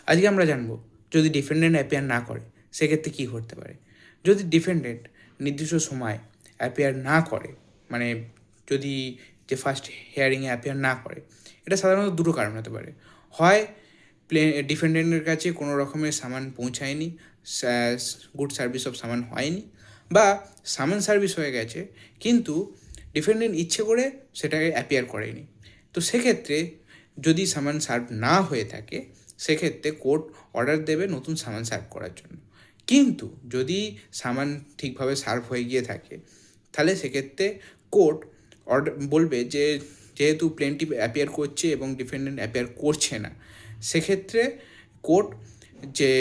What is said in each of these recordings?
আজকে আমরা জানবো যদি ডিফেন্ডেন্ট অ্যাপিয়ার না করে সেক্ষেত্রে কী করতে পারে। যদি ডিফেন্ডেন্ট নির্দিষ্ট সময় অ্যাপিয়ার না করে, মানে যদি যে ফার্স্ট হিয়ারিংয়ে অ্যাপিয়ার না করে, এটা সাধারণত দুটো কারণ হতে পারে। হয় ডিফেন্ডেন্টের কাছে কোনো রকমের সামান পৌঁছায়নি, গুড সার্ভিস অফ সামান হয়নি, বা সামান সার্ভিস হয়ে গেছে কিন্তু ডিফেন্ডেন্ট ইচ্ছে করে সেটাকে অ্যাপিয়ার করেনি। তো সেক্ষেত্রে যদি সামান সার্ভ না হয়ে থাকে সেক্ষেত্রে কোর্ট অর্ডার দেবে নতুন সামান সার্ভ করার জন্য। কিন্তু যদি সামান ঠিকভাবে সার্ভ হয়ে গিয়ে থাকে তাহলে সেক্ষেত্রে কোর্ট অর্ডার বলবে যে যেহেতু প্লেনটিফ অ্যাপিয়ার করছে এবং ডিফেন্ডেন্ট অ্যাপিয়ার করছে না, সেক্ষেত্রে কোর্ট যে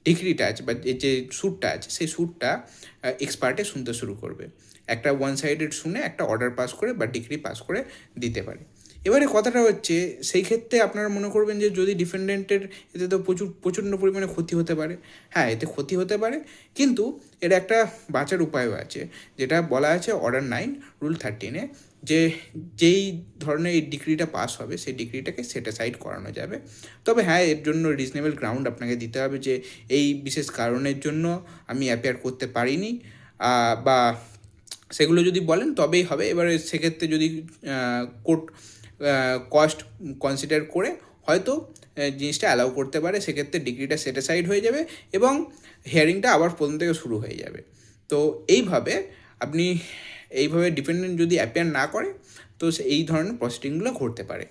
ডিগ্রিটা আছে বা যে স্যুটটা আছে সেই স্যুটটা এক্সপার্টে শুনতে শুরু করবে। একটা ওয়ান সাইডেড শুনে একটা অর্ডার পাস করে বা ডিগ্রি পাস করে দিতে পারে। এবারে কথাটা হচ্ছে সেই ক্ষেত্রে আপনারা মনে করবেন যে যদি ডিফেন্ডেন্টের এতে তো প্রচণ্ড পরিমাণে ক্ষতি হতে পারে। হ্যাঁ, এতে ক্ষতি হতে পারে, কিন্তু এর একটা বাঁচার উপায়ও আছে, যেটা বলা আছে অর্ডার 9 রুল 13-এ, যে যেই ধরনের এই ডিগ্রিটা পাস হবে সেই ডিগ্রিটাকে সেট অ্যাসাইড করানো যাবে। তবে হ্যাঁ, এর জন্য রিজনেবল গ্রাউন্ড আপনাকে দিতে হবে যে এই বিশেষ কারণের জন্য আমি অ্যাপিয়ার করতে পারিনি, বা সেগুলো যদি বলেন তবেই হবে। এবারে সেক্ষেত্রে যদি কোর্ট কস্ট কনসিডার করে হয়তো জিনিসটা অ্যালাউ করতে পারে, সেক্ষেত্রে ডিগ্রিটা সেট অ্যাসাইড হয়ে যাবে এবং হিয়ারিংটা আবার প্রথম থেকে শুরু হয়ে যাবে। তো এইভাবে আপনি ডিপেন্ডেন্ট যদি অ্যাপিয়ার না করে তো এই ধরনের প্রসিডিংগুলো ঘটতে পারে।